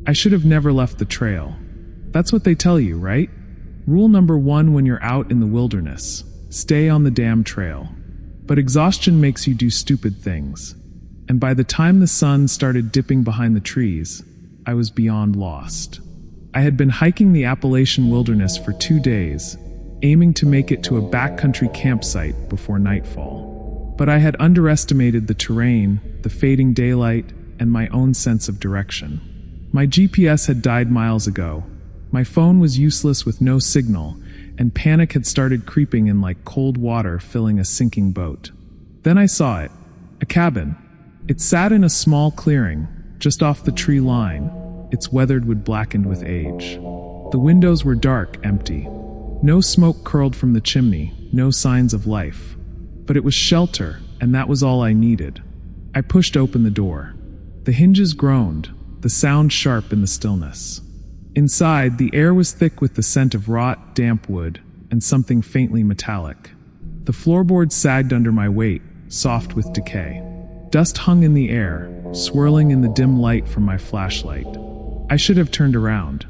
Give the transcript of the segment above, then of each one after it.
I should have never left the trail. That's what they tell you, right? Rule number 1 when you're out in the wilderness: stay on the damn trail. But exhaustion makes you do stupid things. And by the time the sun started dipping behind the trees, I was beyond lost. I had been hiking the Appalachian wilderness for 2 days, aiming to make it to a backcountry campsite before nightfall. But I had underestimated the terrain, the fading daylight, and my own sense of direction. My GPS had died miles ago. My phone was useless with no signal, and panic had started creeping in like cold water filling a sinking boat. Then I saw it, a cabin. It sat in a small clearing, just off the tree line, its weathered wood blackened with age. The windows were dark, empty. No smoke curled from the chimney, no signs of life. But it was shelter, and that was all I needed. I pushed open the door. The hinges groaned, the sound sharp in the stillness. Inside, the air was thick with the scent of rot, damp wood, and something faintly metallic. The floorboards sagged under my weight, soft with decay. Dust hung in the air, swirling in the dim light from my flashlight. I should have turned around,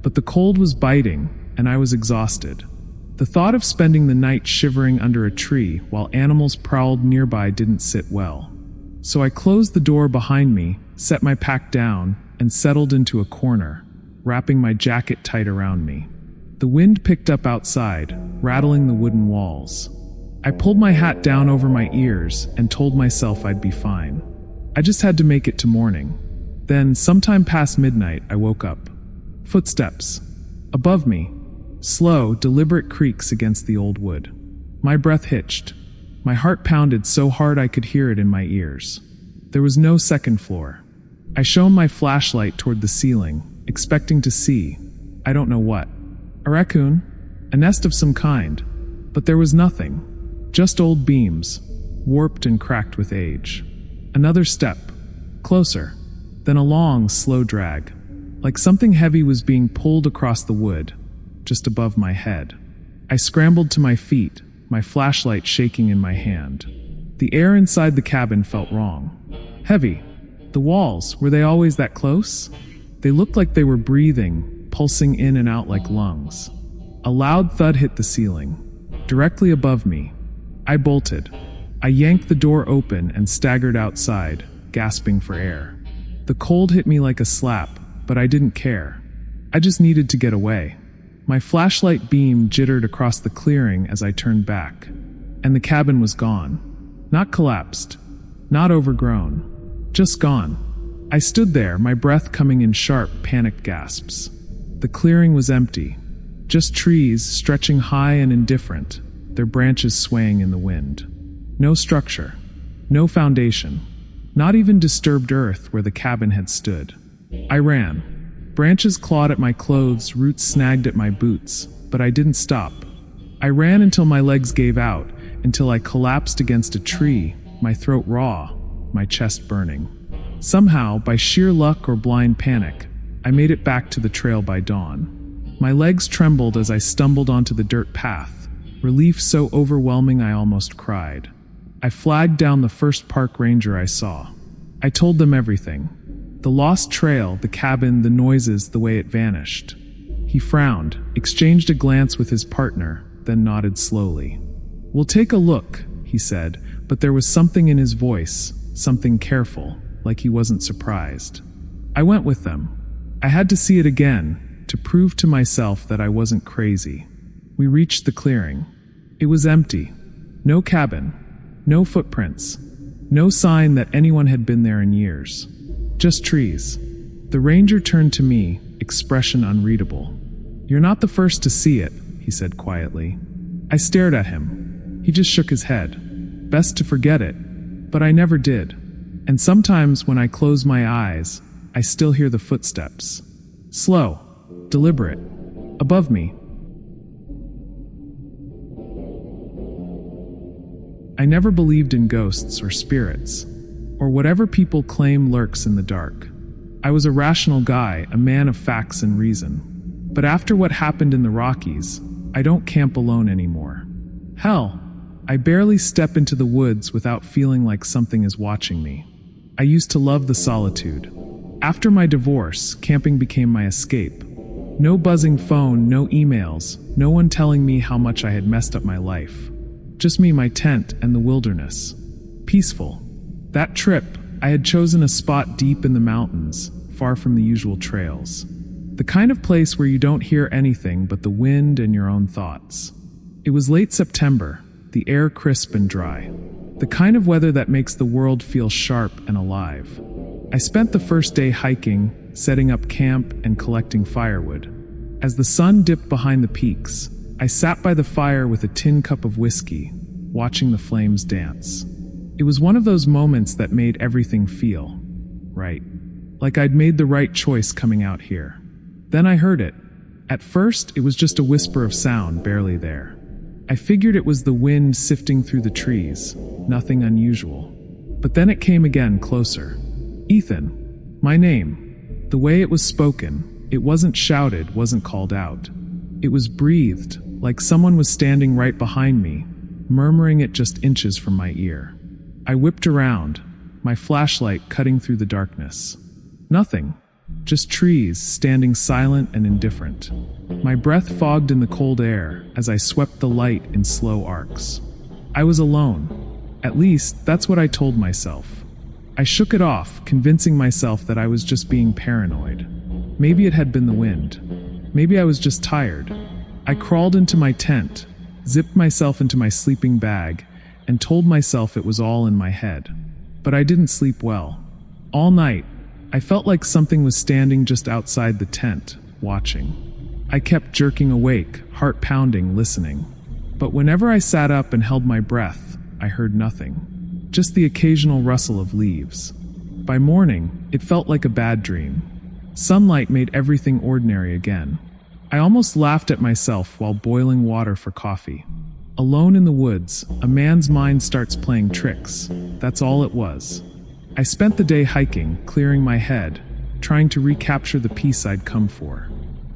but the cold was biting, and I was exhausted. The thought of spending the night shivering under a tree while animals prowled nearby didn't sit well. So I closed the door behind me, set my pack down, and settled into a corner, wrapping my jacket tight around me. The wind picked up outside, rattling the wooden walls. I pulled my hat down over my ears and told myself I'd be fine. I just had to make it to morning. Then, sometime past midnight, I woke up. Footsteps. Above me. Slow, deliberate creaks against the old wood. My breath hitched. My heart pounded so hard I could hear it in my ears. There was no second floor. I shone my flashlight toward the ceiling, expecting to see, I don't know what. A raccoon? A nest of some kind. But there was nothing. Just old beams, warped and cracked with age. Another step. Closer. Then a long, slow drag. Like something heavy was being pulled across the wood, just above my head. I scrambled to my feet, my flashlight shaking in my hand. The air inside the cabin felt wrong. Heavy. The walls, were they always that close? They looked like they were breathing, pulsing in and out like lungs. A loud thud hit the ceiling, directly above me. I bolted. I yanked the door open and staggered outside, gasping for air. The cold hit me like a slap, but I didn't care. I just needed to get away. My flashlight beam jittered across the clearing as I turned back, and the cabin was gone. Not collapsed, not overgrown, just gone. I stood there, my breath coming in sharp, panicked gasps. The clearing was empty, just trees stretching high and indifferent, their branches swaying in the wind. No structure, no foundation, not even disturbed earth where the cabin had stood. I ran. Branches clawed at my clothes, roots snagged at my boots, but I didn't stop. I ran until my legs gave out, until I collapsed against a tree, my throat raw, my chest burning. Somehow, by sheer luck or blind panic, I made it back to the trail by dawn. My legs trembled as I stumbled onto the dirt path, relief so overwhelming I almost cried. I flagged down the first park ranger I saw. I told them everything. The lost trail, the cabin, the noises, the way it vanished. He frowned, exchanged a glance with his partner, then nodded slowly. "We'll take a look," he said, but there was something in his voice, something careful, like he wasn't surprised. I went with them. I had to see it again, to prove to myself that I wasn't crazy. We reached the clearing. It was empty. No cabin. No footprints. No sign that anyone had been there in years. Just trees. The ranger turned to me, expression unreadable. "You're not the first to see it," he said quietly. I stared at him. He just shook his head. Best to forget it. But I never did. And sometimes when I close my eyes, I still hear the footsteps. Slow, deliberate, above me. I never believed in ghosts or spirits, or whatever people claim lurks in the dark. I was a rational guy, a man of facts and reason. But after what happened in the Rockies, I don't camp alone anymore. Hell, I barely step into the woods without feeling like something is watching me. I used to love the solitude. After my divorce, camping became my escape. No buzzing phone, no emails, no one telling me how much I had messed up my life. Just me, my tent, and the wilderness. Peaceful. That trip, I had chosen a spot deep in the mountains, far from the usual trails. The kind of place where you don't hear anything but the wind and your own thoughts. It was late September, the air crisp and dry. The kind of weather that makes the world feel sharp and alive. I spent the first day hiking, setting up camp, and collecting firewood. As the sun dipped behind the peaks, I sat by the fire with a tin cup of whiskey, watching the flames dance. It was one of those moments that made everything feel right. Like I'd made the right choice coming out here. Then I heard it. At first, it was just a whisper of sound barely there. I figured it was the wind sifting through the trees, nothing unusual. But then it came again, closer. Ethan. My name. The way it was spoken, it wasn't shouted, wasn't called out. It was breathed, like someone was standing right behind me, murmuring it just inches from my ear. I whipped around, my flashlight cutting through the darkness. Nothing. Just trees, standing silent and indifferent. My breath fogged in the cold air as I swept the light in slow arcs. I was alone. At least, that's what I told myself. I shook it off, convincing myself that I was just being paranoid. Maybe it had been the wind. Maybe I was just tired. I crawled into my tent, zipped myself into my sleeping bag, and told myself it was all in my head. But I didn't sleep well. All night, I felt like something was standing just outside the tent, watching. I kept jerking awake, heart pounding, listening. But whenever I sat up and held my breath, I heard nothing. Just the occasional rustle of leaves. By morning, it felt like a bad dream. Sunlight made everything ordinary again. I almost laughed at myself while boiling water for coffee. Alone in the woods, a man's mind starts playing tricks. That's all it was. I spent the day hiking, clearing my head, trying to recapture the peace I'd come for.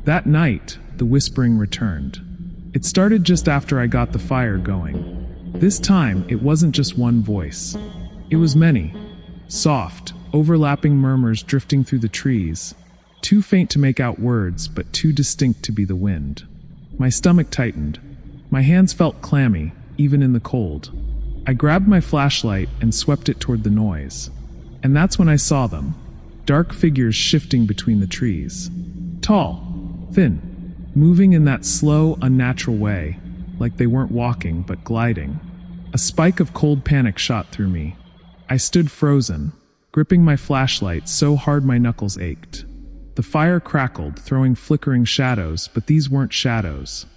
That night, the whispering returned. It started just after I got the fire going. This time, it wasn't just one voice. It was many. Soft, overlapping murmurs drifting through the trees. Too faint to make out words, but too distinct to be the wind. My stomach tightened. My hands felt clammy, even in the cold. I grabbed my flashlight and swept it toward the noise. And that's when I saw them. Dark figures shifting between the trees. Tall, thin, moving in that slow, unnatural way, like they weren't walking but gliding. A spike of cold panic shot through me. I stood frozen, gripping my flashlight so hard my knuckles ached. The fire crackled, throwing flickering shadows, but these weren't shadows.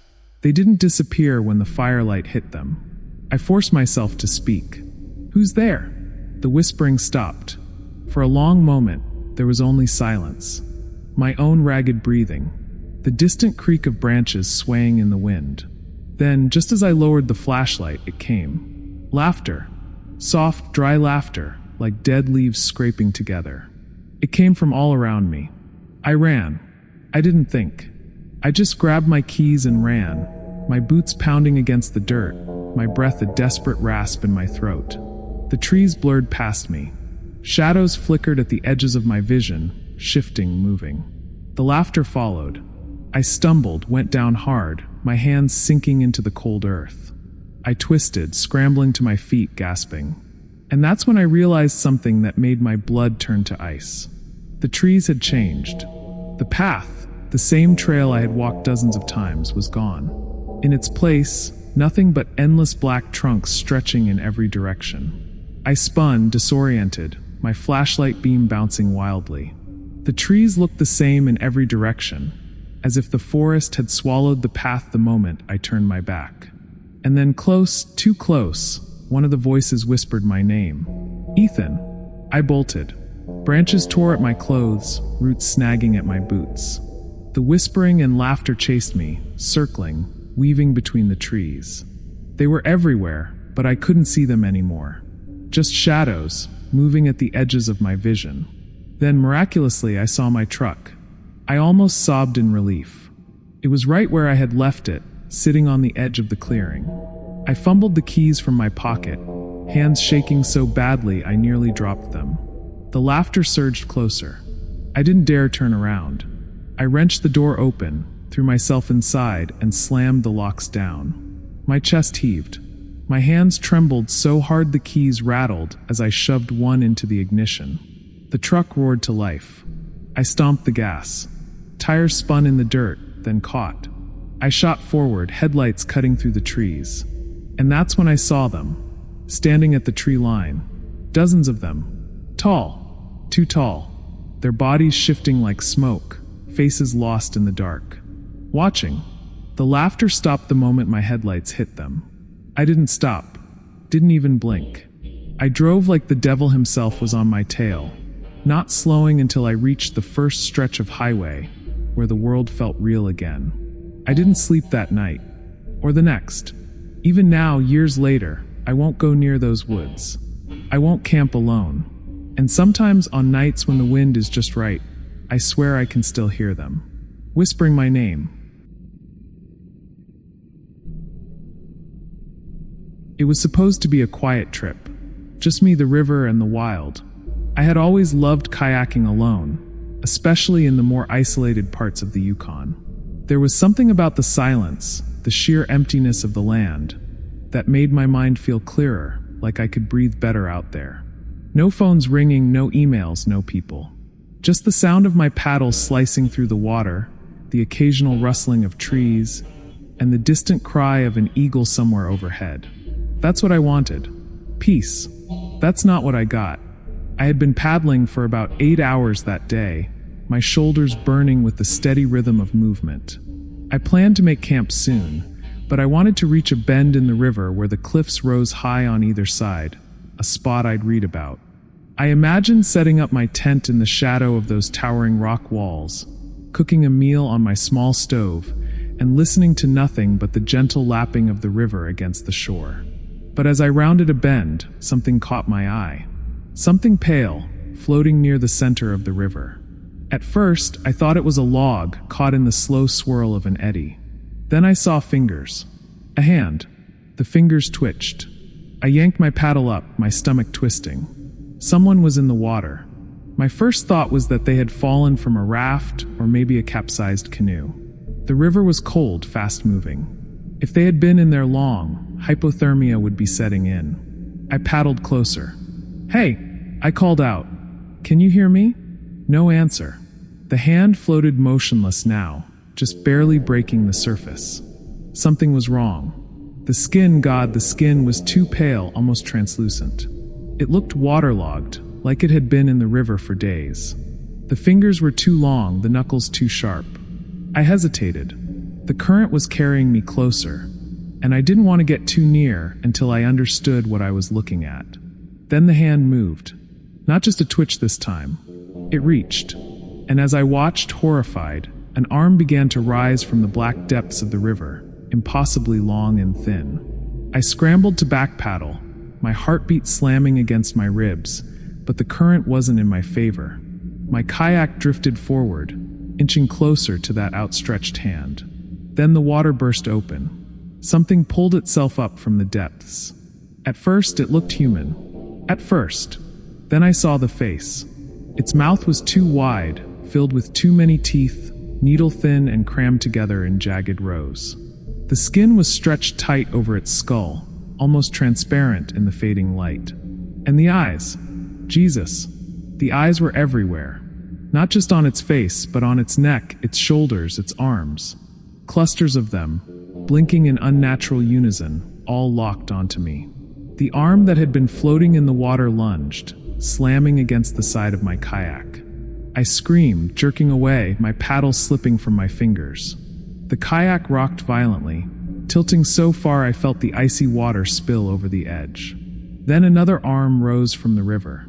They didn't disappear when the firelight hit them. I forced myself to speak. "Who's there?" The whispering stopped. For a long moment, there was only silence. My own ragged breathing. The distant creak of branches swaying in the wind. Then, just as I lowered the flashlight, it came. Laughter. Soft, dry laughter, like dead leaves scraping together. It came from all around me. I ran. I didn't think. I just grabbed my keys and ran, my boots pounding against the dirt, my breath a desperate rasp in my throat. The trees blurred past me. Shadows flickered at the edges of my vision, shifting, moving. The laughter followed. I stumbled, went down hard, my hands sinking into the cold earth. I twisted, scrambling to my feet, gasping. And that's when I realized something that made my blood turn to ice. The trees had changed. The path, the same trail I had walked dozens of times, was gone. In its place, nothing but endless black trunks stretching in every direction. I spun, disoriented, my flashlight beam bouncing wildly. The trees looked the same in every direction, as if the forest had swallowed the path the moment I turned my back. And then close, too close, one of the voices whispered my name. "Ethan." I bolted. Branches tore at my clothes, roots snagging at my boots. The whispering and laughter chased me, circling, weaving between the trees. They were everywhere, but I couldn't see them anymore. Just shadows, moving at the edges of my vision. Then, miraculously, I saw my truck. I almost sobbed in relief. It was right where I had left it, sitting on the edge of the clearing. I fumbled the keys from my pocket, hands shaking so badly I nearly dropped them. The laughter surged closer. I didn't dare turn around. I wrenched the door open, threw myself inside, and slammed the locks down. My chest heaved. My hands trembled so hard the keys rattled as I shoved one into the ignition. The truck roared to life. I stomped the gas. Tires spun in the dirt, then caught. I shot forward, headlights cutting through the trees. And that's when I saw them, standing at the tree line. Dozens of them. Tall. Too tall. Their bodies shifting like smoke, faces lost in the dark. Watching. The laughter stopped the moment my headlights hit them. I didn't stop. Didn't even blink. I drove like the devil himself was on my tail, not slowing until I reached the first stretch of highway, where the world felt real again. I didn't sleep that night, or the next. Even now, years later, I won't go near those woods. I won't camp alone. And sometimes on nights when the wind is just right, I swear I can still hear them, whispering my name. It was supposed to be a quiet trip, just me, the river, and the wild. I had always loved kayaking alone, especially in the more isolated parts of the Yukon. There was something about the silence, the sheer emptiness of the land, that made my mind feel clearer, like I could breathe better out there. No phones ringing, no emails, no people. Just the sound of my paddle slicing through the water, the occasional rustling of trees, and the distant cry of an eagle somewhere overhead. That's what I wanted. Peace. That's not what I got. I had been paddling for about 8 hours that day, my shoulders burning with the steady rhythm of movement. I planned to make camp soon, but I wanted to reach a bend in the river where the cliffs rose high on either side, a spot I'd read about. I imagined setting up my tent in the shadow of those towering rock walls, cooking a meal on my small stove, and listening to nothing but the gentle lapping of the river against the shore. But as I rounded a bend, something caught my eye. Something pale, floating near the center of the river. At first, I thought it was a log caught in the slow swirl of an eddy. Then I saw fingers. A hand. The fingers twitched. I yanked my paddle up, my stomach twisting. Someone was in the water. My first thought was that they had fallen from a raft or maybe a capsized canoe. The river was cold, fast-moving. If they had been in there long, hypothermia would be setting in. I paddled closer. "Hey!" I called out. "Can you hear me?" No answer. The hand floated motionless now, just barely breaking the surface. Something was wrong. The skin was too pale, almost translucent. It looked waterlogged, like it had been in the river for days. The fingers were too long, the knuckles too sharp. I hesitated. The current was carrying me closer, and I didn't want to get too near until I understood what I was looking at. Then the hand moved. Not just a twitch this time. It reached. And as I watched, horrified, an arm began to rise from the black depths of the river, impossibly long and thin. I scrambled to back paddle, my heartbeat slamming against my ribs, but the current wasn't in my favor. My kayak drifted forward, inching closer to that outstretched hand. Then the water burst open. Something pulled itself up from the depths. At first, it looked human. At first. Then I saw the face. Its mouth was too wide, filled with too many teeth, needle-thin and crammed together in jagged rows. The skin was stretched tight over its skull, almost transparent in the fading light. And the eyes. Jesus. The eyes were everywhere. Not just on its face, but on its neck, its shoulders, its arms. Clusters of them, blinking in unnatural unison, all locked onto me. The arm that had been floating in the water lunged, slamming against the side of my kayak. I screamed, jerking away, my paddle slipping from my fingers. The kayak rocked violently, tilting so far I felt the icy water spill over the edge. Then another arm rose from the river.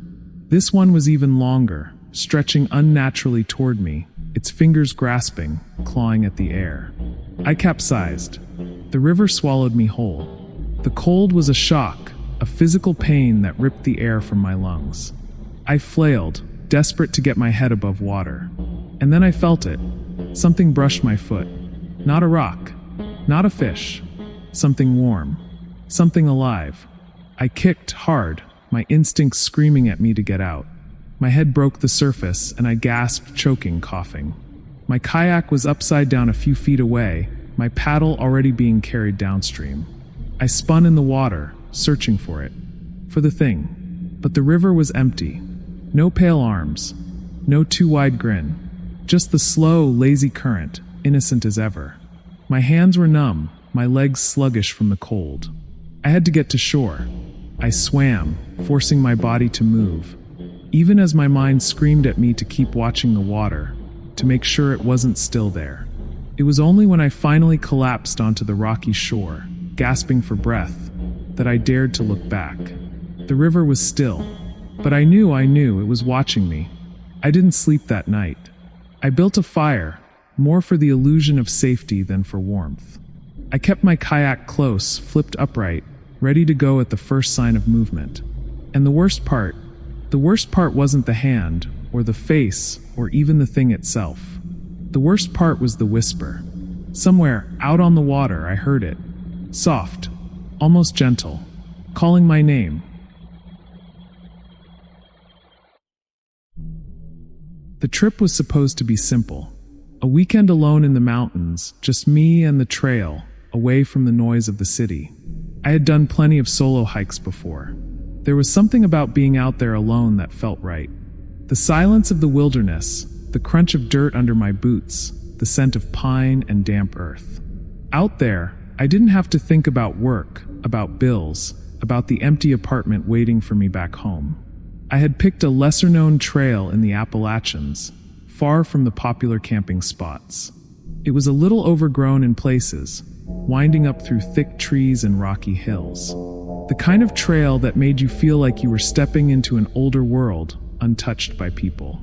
This one was even longer, stretching unnaturally toward me, its fingers grasping, clawing at the air. I capsized. The river swallowed me whole. The cold was a shock, a physical pain that ripped the air from my lungs. I flailed, desperate to get my head above water. And then I felt it. Something brushed my foot. Not a rock. Not a fish. Something warm. Something alive. I kicked hard, my instincts screaming at me to get out. My head broke the surface, and I gasped, choking, coughing. My kayak was upside down a few feet away, my paddle already being carried downstream. I spun in the water, searching for it. For the thing. But the river was empty. No pale arms. No too wide grin. Just the slow, lazy current, innocent as ever. My hands were numb, my legs sluggish from the cold. I had to get to shore. I swam, forcing my body to move, even as my mind screamed at me to keep watching the water, to make sure it wasn't still there. It was only when I finally collapsed onto the rocky shore, gasping for breath, that I dared to look back. The river was still, but I knew it was watching me. I didn't sleep that night. I built a fire, more for the illusion of safety than for warmth. I kept my kayak close, flipped upright, ready to go at the first sign of movement. And the worst part wasn't the hand, or the face, or even the thing itself. The worst part was the whisper. Somewhere, out on the water, I heard it. Soft, almost gentle, calling my name. The trip was supposed to be simple. A weekend alone in the mountains, just me and the trail, away from the noise of the city. I had done plenty of solo hikes before. There was something about being out there alone that felt right. The silence of the wilderness, the crunch of dirt under my boots, the scent of pine and damp earth. Out there, I didn't have to think about work, about bills, about the empty apartment waiting for me back home. I had picked a lesser-known trail in the Appalachians, far from the popular camping spots. It was a little overgrown in places, winding up through thick trees and rocky hills. The kind of trail that made you feel like you were stepping into an older world, untouched by people.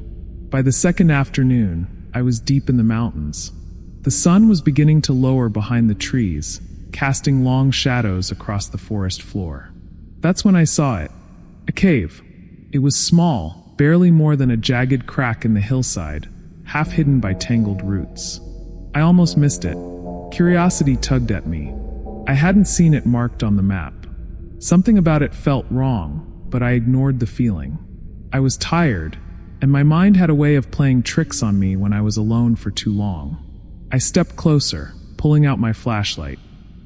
By the second afternoon, I was deep in the mountains. The sun was beginning to lower behind the trees, casting long shadows across the forest floor. That's when I saw it. A cave. It was small, barely more than a jagged crack in the hillside, half hidden by tangled roots. I almost missed it. Curiosity tugged at me. I hadn't seen it marked on the map. Something about it felt wrong, but I ignored the feeling. I was tired, and my mind had a way of playing tricks on me when I was alone for too long. I stepped closer, pulling out my flashlight.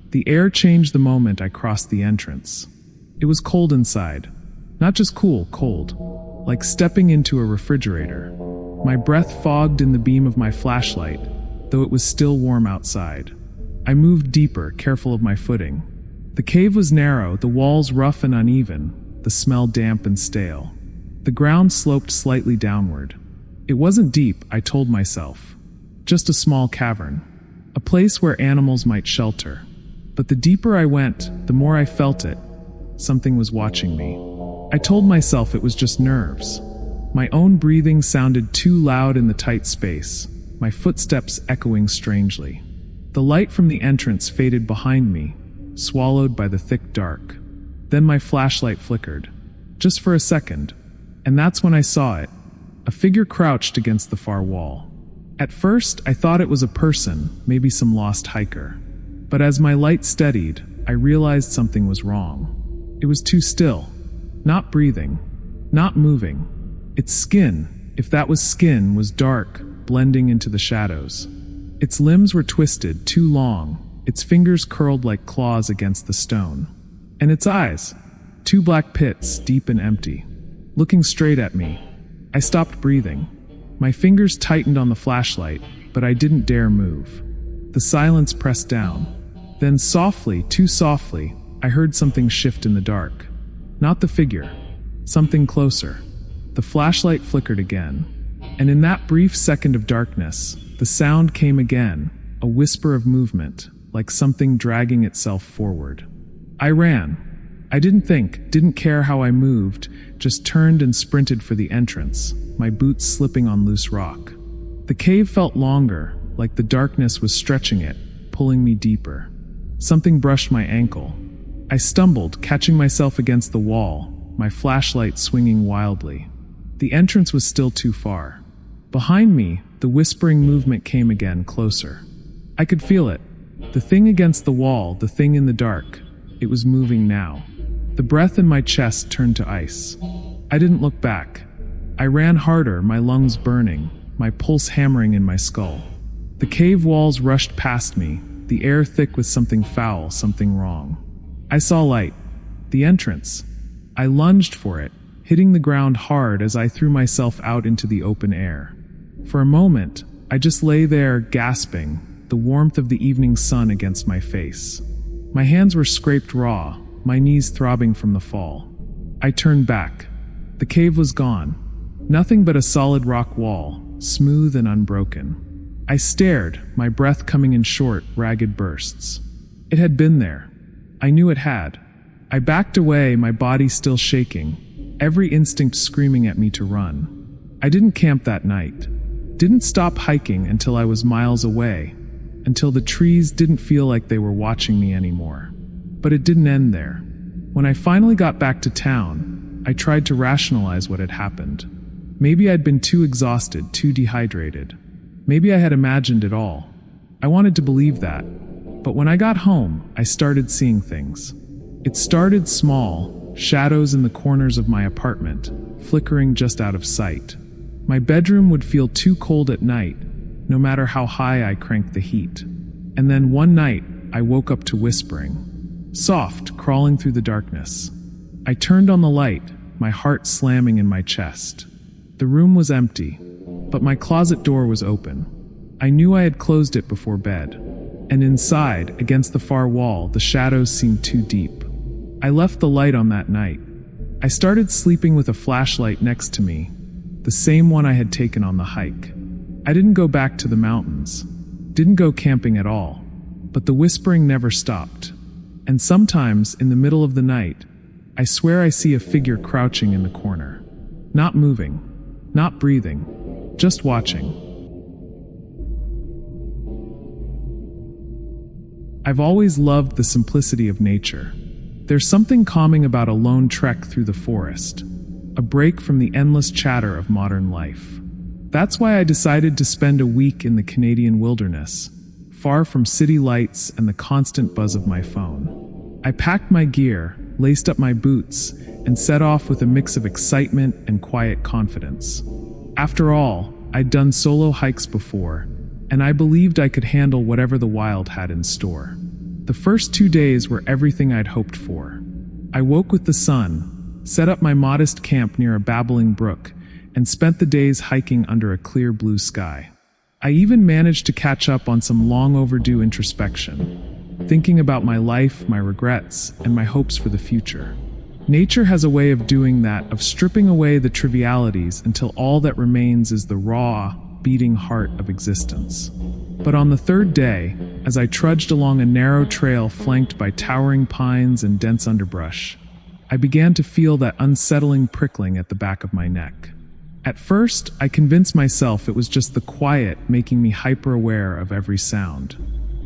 The air changed the moment I crossed the entrance. It was cold inside. Not just cool, cold. Like stepping into a refrigerator. My breath fogged in the beam of my flashlight, though it was still warm outside. I moved deeper, careful of my footing. The cave was narrow, the walls rough and uneven, the smell damp and stale. The ground sloped slightly downward. It wasn't deep, I told myself. Just a small cavern. A place where animals might shelter. But the deeper I went, the more I felt it. Something was watching me. I told myself it was just nerves. My own breathing sounded too loud in the tight space, my footsteps echoing strangely. The light from the entrance faded behind me, swallowed by the thick dark. Then my flashlight flickered. Just for a second. And that's when I saw it. A figure crouched against the far wall. At first, I thought it was a person, maybe some lost hiker. But as my light steadied, I realized something was wrong. It was too still. Not breathing. Not moving. Its skin, if that was skin, was dark, blending into the shadows. Its limbs were twisted, too long, its fingers curled like claws against the stone. And its eyes, two black pits, deep and empty, looking straight at me. I stopped breathing. My fingers tightened on the flashlight, but I didn't dare move. The silence pressed down. Then softly, too softly, I heard something shift in the dark. Not the figure. Something closer. The flashlight flickered again. And in that brief second of darkness, the sound came again, a whisper of movement, like something dragging itself forward. I ran. I didn't think, didn't care how I moved, just turned and sprinted for the entrance, my boots slipping on loose rock. The cave felt longer, like the darkness was stretching it, pulling me deeper. Something brushed my ankle. I stumbled, catching myself against the wall, my flashlight swinging wildly. The entrance was still too far. Behind me, the whispering movement came again, closer. I could feel it. The thing against the wall, the thing in the dark. It was moving now. The breath in my chest turned to ice. I didn't look back. I ran harder, my lungs burning, my pulse hammering in my skull. The cave walls rushed past me, the air thick with something foul, something wrong. I saw light. The entrance. I lunged for it, hitting the ground hard as I threw myself out into the open air. For a moment, I just lay there, gasping, the warmth of the evening sun against my face. My hands were scraped raw, my knees throbbing from the fall. I turned back. The cave was gone. Nothing but a solid rock wall, smooth and unbroken. I stared, my breath coming in short, ragged bursts. It had been there. I knew it had. I backed away, my body still shaking, every instinct screaming at me to run. I didn't camp that night. Didn't stop hiking until I was miles away, until the trees didn't feel like they were watching me anymore. But it didn't end there. When I finally got back to town, I tried to rationalize what had happened. Maybe I'd been too exhausted, too dehydrated. Maybe I had imagined it all. I wanted to believe that. But when I got home, I started seeing things. It started small, shadows in the corners of my apartment, flickering just out of sight. My bedroom would feel too cold at night, no matter how high I cranked the heat. And then one night, I woke up to whispering. Soft, crawling through the darkness. I turned on the light, my heart slamming in my chest. The room was empty, but my closet door was open. I knew I had closed it before bed. And inside, against the far wall, the shadows seemed too deep. I left the light on that night. I started sleeping with a flashlight next to me, the same one I had taken on the hike. I didn't go back to the mountains, didn't go camping at all, but the whispering never stopped. And sometimes, in the middle of the night, I swear I see a figure crouching in the corner. Not moving, not breathing, just watching. I've always loved the simplicity of nature. There's something calming about a lone trek through the forest, a break from the endless chatter of modern life. That's why I decided to spend a week in the Canadian wilderness, far from city lights and the constant buzz of my phone. I packed my gear, laced up my boots, and set off with a mix of excitement and quiet confidence. After all, I'd done solo hikes before, and I believed I could handle whatever the wild had in store. The first 2 days were everything I'd hoped for. I woke with the sun, set up my modest camp near a babbling brook, and spent the days hiking under a clear blue sky. I even managed to catch up on some long overdue introspection, thinking about my life, my regrets, and my hopes for the future. Nature has a way of doing that, of stripping away the trivialities until all that remains is the raw, beating heart of existence. But on the third day, as I trudged along a narrow trail flanked by towering pines and dense underbrush, I began to feel that unsettling prickling at the back of my neck. At first, I convinced myself it was just the quiet making me hyper-aware of every sound.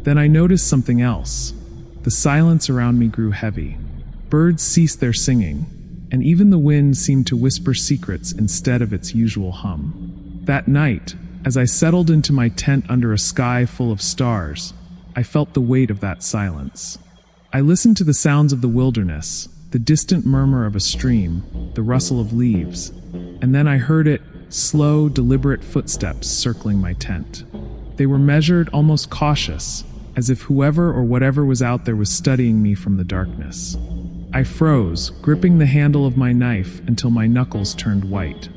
Then I noticed something else. The silence around me grew heavy. Birds ceased their singing, and even the wind seemed to whisper secrets instead of its usual hum. That night, as I settled into my tent under a sky full of stars, I felt the weight of that silence. I listened to the sounds of the wilderness, the distant murmur of a stream, the rustle of leaves, and then I heard it, slow, deliberate footsteps circling my tent. They were measured, almost cautious, as if whoever or whatever was out there was studying me from the darkness. I froze, gripping the handle of my knife until my knuckles turned white.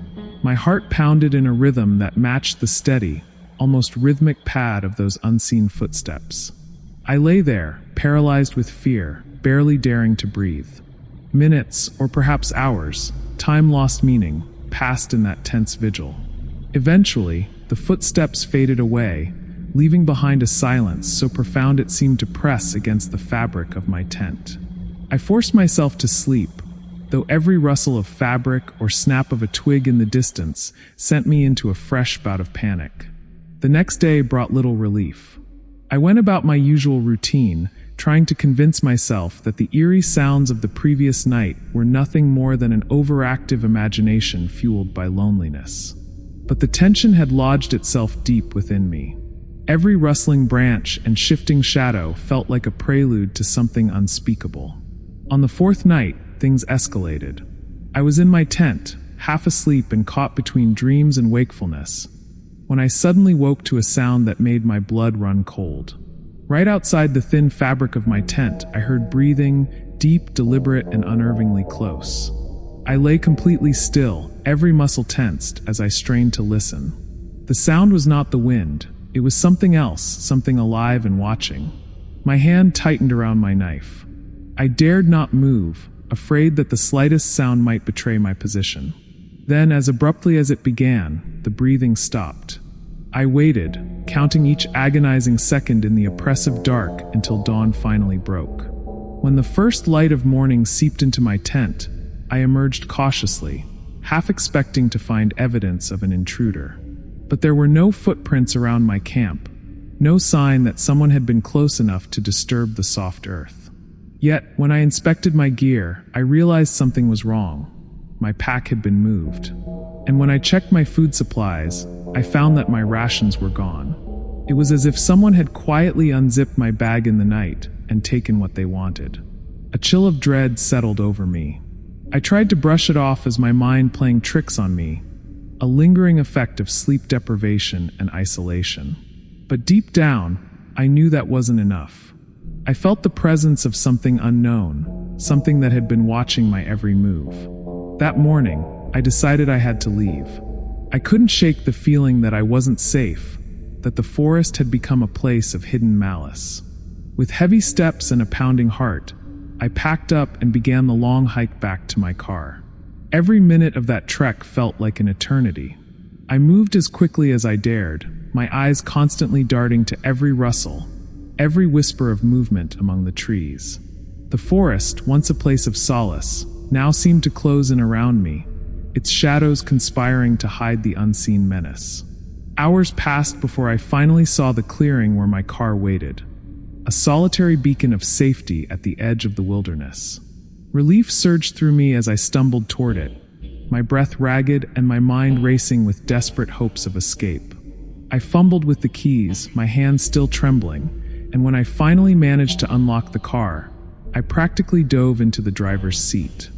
My heart pounded in a rhythm that matched the steady, almost rhythmic pad of those unseen footsteps. I lay there, paralyzed with fear, barely daring to breathe. Minutes, or perhaps hours, time lost meaning, passed in that tense vigil. Eventually, the footsteps faded away, leaving behind a silence so profound it seemed to press against the fabric of my tent. I forced myself to sleep, though every rustle of fabric or snap of a twig in the distance sent me into a fresh bout of panic. The next day brought little relief. I went about my usual routine, trying to convince myself that the eerie sounds of the previous night were nothing more than an overactive imagination fueled by loneliness. But the tension had lodged itself deep within me. Every rustling branch and shifting shadow felt like a prelude to something unspeakable. On the fourth night, things escalated. I was in my tent, half asleep and caught between dreams and wakefulness, when I suddenly woke to a sound that made my blood run cold. Right outside the thin fabric of my tent, I heard breathing, deep, deliberate, and unnervingly close. I lay completely still, every muscle tensed, as I strained to listen. The sound was not the wind. It was something else, something alive and watching. My hand tightened around my knife. I dared not move, afraid that the slightest sound might betray my position. Then, as abruptly as it began, the breathing stopped. I waited, counting each agonizing second in the oppressive dark until dawn finally broke. When the first light of morning seeped into my tent, I emerged cautiously, half expecting to find evidence of an intruder. But there were no footprints around my camp, no sign that someone had been close enough to disturb the soft earth. Yet, when I inspected my gear, I realized something was wrong. My pack had been moved. And when I checked my food supplies, I found that my rations were gone. It was as if someone had quietly unzipped my bag in the night and taken what they wanted. A chill of dread settled over me. I tried to brush it off as my mind playing tricks on me, a lingering effect of sleep deprivation and isolation. But deep down, I knew that wasn't enough. I felt the presence of something unknown, something that had been watching my every move. That morning, I decided I had to leave. I couldn't shake the feeling that I wasn't safe, that the forest had become a place of hidden malice. With heavy steps and a pounding heart, I packed up and began the long hike back to my car. Every minute of that trek felt like an eternity. I moved as quickly as I dared, my eyes constantly darting to every rustle, every whisper of movement among the trees. The forest, once a place of solace, now seemed to close in around me, its shadows conspiring to hide the unseen menace. Hours passed before I finally saw the clearing where my car waited, a solitary beacon of safety at the edge of the wilderness. Relief surged through me as I stumbled toward it, my breath ragged and my mind racing with desperate hopes of escape. I fumbled with the keys, my hands still trembling, and when I finally managed to unlock the car, I practically dove into the driver's seat.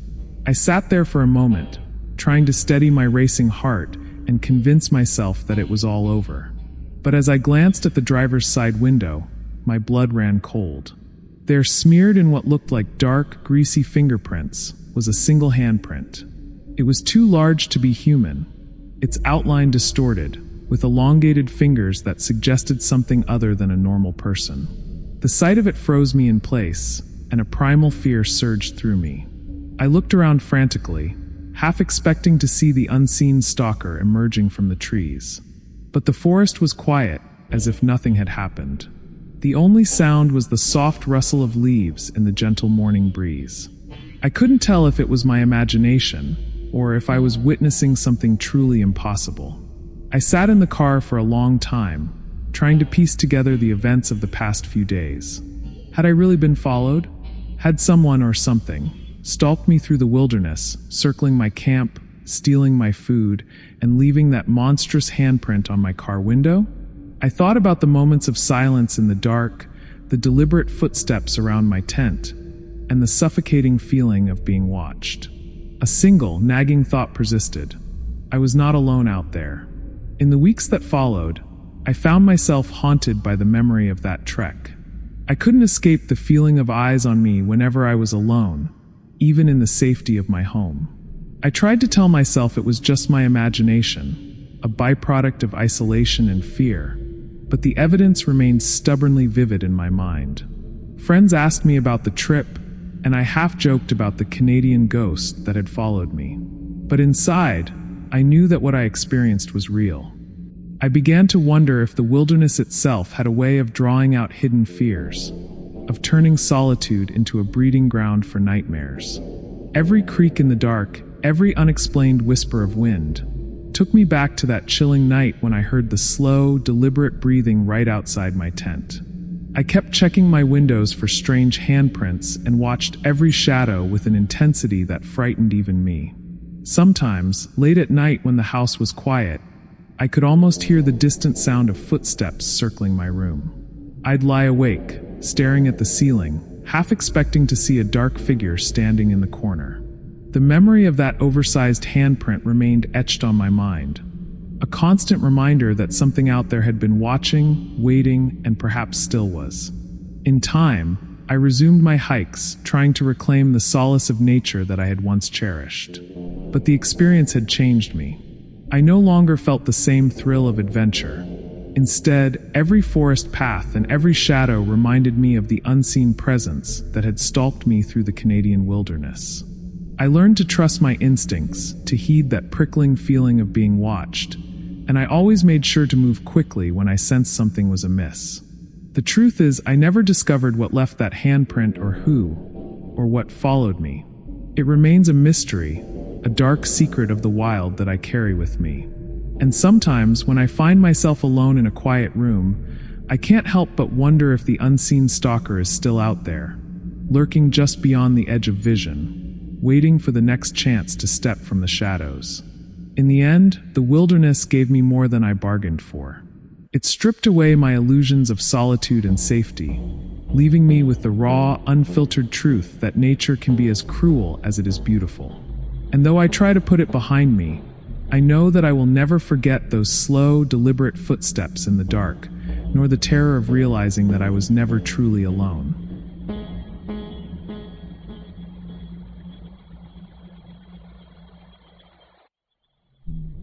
I sat there for a moment, trying to steady my racing heart and convince myself that it was all over. But as I glanced at the driver's side window, my blood ran cold. There, smeared in what looked like dark, greasy fingerprints, was a single handprint. It was too large to be human, its outline distorted, with elongated fingers that suggested something other than a normal person. The sight of it froze me in place, and a primal fear surged through me. I looked around frantically, half expecting to see the unseen stalker emerging from the trees. But the forest was quiet, as if nothing had happened. The only sound was the soft rustle of leaves in the gentle morning breeze. I couldn't tell if it was my imagination, or if I was witnessing something truly impossible. I sat in the car for a long time, trying to piece together the events of the past few days. Had I really been followed? Had someone or something stalked me through the wilderness, circling my camp, stealing my food, and leaving that monstrous handprint on my car window? I thought about the moments of silence in the dark, the deliberate footsteps around my tent, and the suffocating feeling of being watched. A single, nagging thought persisted. I was not alone out there. In the weeks that followed, I found myself haunted by the memory of that trek. I couldn't escape the feeling of eyes on me whenever I was alone, even in the safety of my home. I tried to tell myself it was just my imagination, a byproduct of isolation and fear, but the evidence remained stubbornly vivid in my mind. Friends asked me about the trip, and I half joked about the Canadian ghost that had followed me. But inside, I knew that what I experienced was real. I began to wonder if the wilderness itself had a way of drawing out hidden fears, of turning solitude into a breeding ground for nightmares. Every creak in the dark, every unexplained whisper of wind, took me back to that chilling night when I heard the slow, deliberate breathing right outside my tent. I kept checking my windows for strange handprints and watched every shadow with an intensity that frightened even me. Sometimes, late at night when the house was quiet, I could almost hear the distant sound of footsteps circling my room. I'd lie awake, staring at the ceiling, half expecting to see a dark figure standing in the corner. The memory of that oversized handprint remained etched on my mind, a constant reminder that something out there had been watching, waiting, and perhaps still was. In time, I resumed my hikes, trying to reclaim the solace of nature that I had once cherished. But the experience had changed me. I no longer felt the same thrill of adventure. Instead, every forest path and every shadow reminded me of the unseen presence that had stalked me through the Canadian wilderness. I learned to trust my instincts, to heed that prickling feeling of being watched, and I always made sure to move quickly when I sensed something was amiss. The truth is, I never discovered what left that handprint or who, or what followed me. It remains a mystery, a dark secret of the wild that I carry with me. And sometimes, when I find myself alone in a quiet room, I can't help but wonder if the unseen stalker is still out there, lurking just beyond the edge of vision, waiting for the next chance to step from the shadows. In the end, the wilderness gave me more than I bargained for. It stripped away my illusions of solitude and safety, leaving me with the raw, unfiltered truth that nature can be as cruel as it is beautiful. And though I try to put it behind me, I know that I will never forget those slow, deliberate footsteps in the dark, nor the terror of realizing that I was never truly alone.